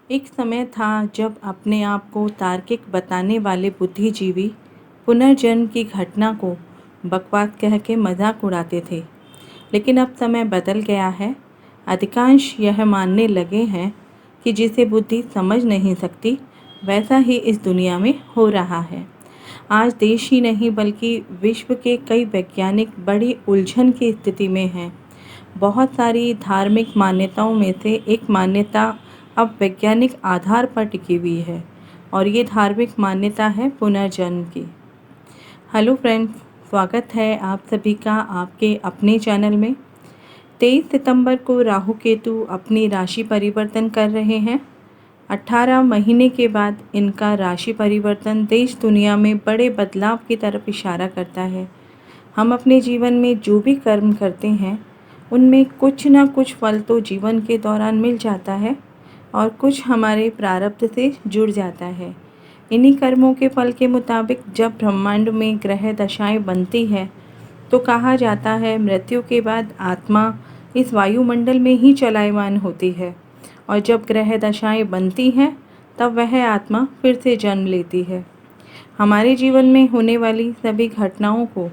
एक समय था जब अपने आप को तार्किक बताने वाले बुद्धिजीवी पुनर्जन्म की घटना को बकवास कह के मजाक उड़ाते थे। लेकिन अब समय बदल गया है। अधिकांश यह मानने लगे हैं कि जिसे बुद्धि समझ नहीं सकती वैसा ही इस दुनिया में हो रहा है। आज देश ही नहीं बल्कि विश्व के कई वैज्ञानिक बड़ी उलझन की स्थिति में हैं। बहुत सारी धार्मिक मान्यताओं में से एक मान्यता अब वैज्ञानिक आधार पर टिकी हुई है और ये धार्मिक मान्यता है पुनर्जन्म की। हेलो फ्रेंड्स, स्वागत है आप सभी का आपके अपने चैनल में। 23 सितंबर को राहु केतु अपनी राशि परिवर्तन कर रहे हैं। 18 महीने के बाद इनका राशि परिवर्तन देश दुनिया में बड़े बदलाव की तरफ इशारा करता है। हम अपने जीवन में जो भी कर्म करते हैं उनमें कुछ ना कुछ फल तो जीवन के दौरान मिल जाता है और कुछ हमारे प्रारब्ध से जुड़ जाता है। इन्हीं कर्मों के फल के मुताबिक जब ब्रह्मांड में ग्रह दशाएं बनती है तो कहा जाता है मृत्यु के बाद आत्मा इस वायुमंडल में ही चलायमान होती है और जब ग्रह दशाएं बनती हैं तब वह आत्मा फिर से जन्म लेती है। हमारे जीवन में होने वाली सभी घटनाओं को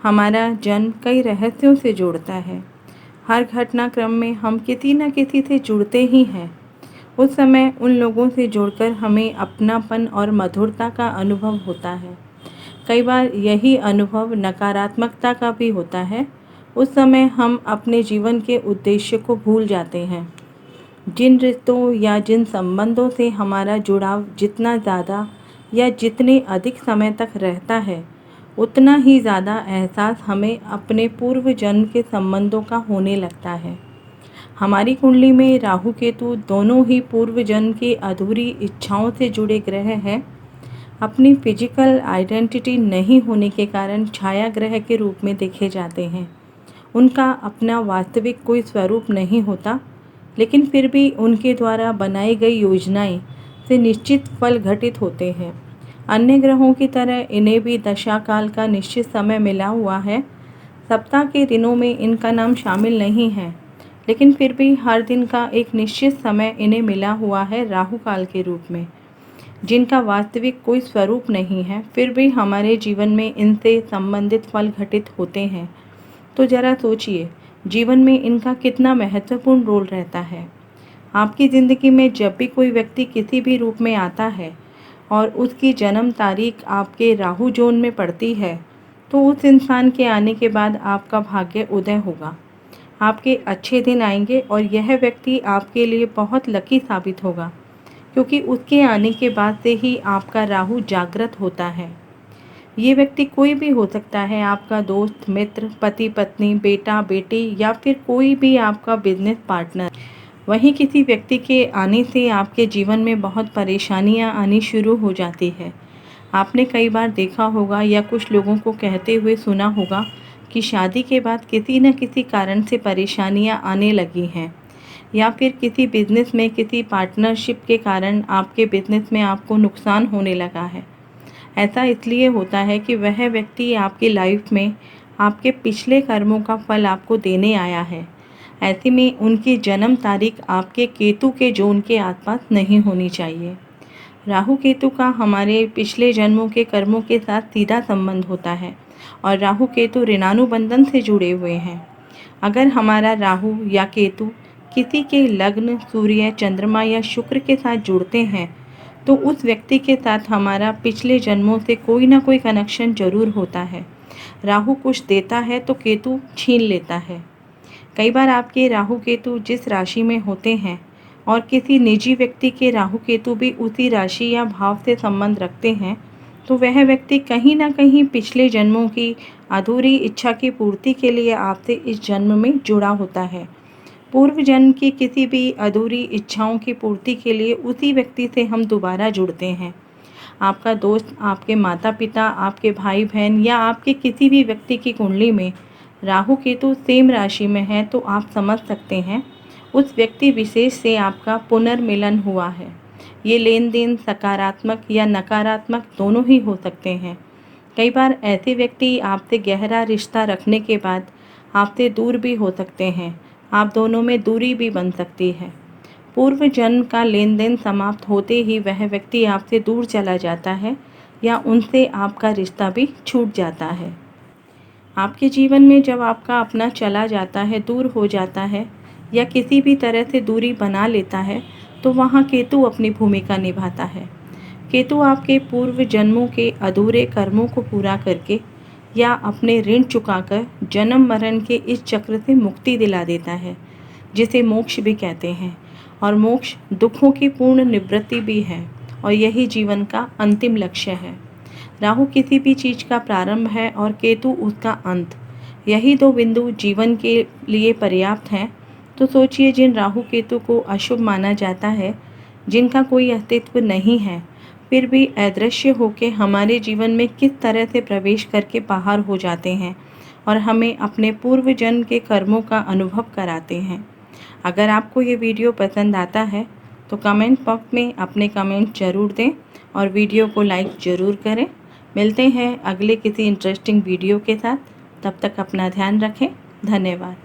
हमारा जन्म कई रहस्यों से जोड़ता है। हर घटनाक्रम में हम किसी न किसी से जुड़ते ही हैं। उस समय उन लोगों से जुड़कर हमें अपनापन और मधुरता का अनुभव होता है। कई बार यही अनुभव नकारात्मकता का भी होता है। उस समय हम अपने जीवन के उद्देश्य को भूल जाते हैं। जिन रिश्तों या जिन संबंधों से हमारा जुड़ाव जितना ज़्यादा या जितने अधिक समय तक रहता है उतना ही ज़्यादा एहसास हमें अपने पूर्व जन्म के संबंधों का होने लगता है। हमारी कुंडली में राहु केतु दोनों ही पूर्व जन्म की अधूरी इच्छाओं से जुड़े ग्रह हैं। अपनी फिजिकल आइडेंटिटी नहीं होने के कारण छाया ग्रह के रूप में देखे जाते हैं। उनका अपना वास्तविक कोई स्वरूप नहीं होता, लेकिन फिर भी उनके द्वारा बनाई गई योजनाएं से निश्चित फल घटित होते हैं। अन्य ग्रहों की तरह इन्हें भी दशा काल का निश्चित समय मिला हुआ है। सप्ताह के दिनों में इनका नाम शामिल नहीं है, लेकिन फिर भी हर दिन का एक निश्चित समय इन्हें मिला हुआ है राहु काल के रूप में, जिनका वास्तविक कोई स्वरूप नहीं है। फिर भी हमारे जीवन में इनसे संबंधित फल घटित होते हैं। तो ज़रा सोचिए, जीवन में इनका कितना महत्वपूर्ण रोल रहता है। आपकी ज़िंदगी में जब भी कोई व्यक्ति किसी भी रूप में आता है और उसकी जन्म तारीख आपके राहु जोन में पड़ती है तो उस इंसान के आने के बाद आपका भाग्य उदय होगा। आपके अच्छे दिन आएंगे और यह व्यक्ति आपके लिए बहुत लकी साबित होगा, क्योंकि उसके आने के बाद से ही आपका राहु जागृत होता है। ये व्यक्ति कोई भी हो सकता है, आपका दोस्त, मित्र, पति पत्नी, बेटा बेटी या फिर कोई भी आपका बिजनेस पार्टनर। वहीं किसी व्यक्ति के आने से आपके जीवन में बहुत परेशानियां आनी शुरू हो जाती है। आपने कई बार देखा होगा या कुछ लोगों को कहते हुए सुना होगा कि शादी के बाद किसी न किसी कारण से परेशानियां आने लगी हैं, या फिर किसी बिजनेस में किसी पार्टनरशिप के कारण आपके बिजनेस में आपको नुकसान होने लगा है। ऐसा इसलिए होता है कि वह व्यक्ति आपकी लाइफ में आपके पिछले कर्मों का फल आपको देने आया है। ऐसे में उनकी जन्म तारीख आपके केतु के जोन के आसपास नहीं होनी चाहिए। राहु केतु का हमारे पिछले जन्मों के कर्मों के साथ सीधा संबंध होता है और राहु केतु ऋणानुबंधन से जुड़े हुए हैं। अगर हमारा राहु या केतु किसी के लग्न, सूर्य, चंद्रमा या शुक्र के साथ जुड़ते हैं तो उस व्यक्ति के साथ हमारा पिछले जन्मों से कोई ना कोई कनेक्शन जरूर होता है। राहु कुछ देता है तो केतु छीन लेता है। कई बार आपके राहु केतु जिस राशि में होते हैं और किसी निजी व्यक्ति के राहु केतु भी उसी राशि या भाव से संबंध रखते हैं तो वह व्यक्ति कहीं ना कहीं पिछले जन्मों की अधूरी इच्छा की पूर्ति के लिए आपसे इस जन्म में जुड़ा होता है। पूर्व जन्म की किसी भी अधूरी इच्छाओं की पूर्ति के लिए उसी व्यक्ति से हम दोबारा जुड़ते हैं। आपका दोस्त, आपके माता पिता, आपके भाई बहन या आपके किसी भी व्यक्ति की कुंडली में राहु केतु सेम राशि में है तो आप समझ सकते हैं उस व्यक्ति विशेष से आपका पुनर्मिलन हुआ है। ये लेन देन सकारात्मक या नकारात्मक दोनों ही हो सकते हैं। कई बार ऐसे व्यक्ति आपसे गहरा रिश्ता रखने के बाद आपसे दूर भी हो सकते हैं। आप दोनों में दूरी भी बन सकती है। पूर्व जन्म का लेन देन समाप्त होते ही वह व्यक्ति आपसे दूर चला जाता है या उनसे आपका रिश्ता भी छूट जाता है। आपके जीवन में जब आपका अपना चला जाता है, दूर हो जाता है या किसी भी तरह से दूरी बना लेता है, तो वहाँ केतु अपनी भूमिका निभाता है। केतु आपके पूर्व जन्मों के अधूरे कर्मों को पूरा करके या अपने ऋण चुकाकर जन्म मरण के इस चक्र से मुक्ति दिला देता है, जिसे मोक्ष भी कहते हैं। और मोक्ष दुखों की पूर्ण निवृत्ति भी है और यही जीवन का अंतिम लक्ष्य है। राहु किसी भी चीज़ का प्रारंभ है और केतु उसका अंत। यही दो बिंदु जीवन के लिए पर्याप्त हैं। तो सोचिए, जिन राहु केतु को अशुभ माना जाता है, जिनका कोई अस्तित्व नहीं है, फिर भी अदृश्य होकर हमारे जीवन में किस तरह से प्रवेश करके बाहर हो जाते हैं और हमें अपने पूर्व जन्म के कर्मों का अनुभव कराते हैं। अगर आपको ये वीडियो पसंद आता है तो कमेंट बॉक्स में अपने कमेंट ज़रूर दें और वीडियो को लाइक ज़रूर करें। मिलते हैं अगले किसी इंटरेस्टिंग वीडियो के साथ। तब तक अपना ध्यान रखें। धन्यवाद।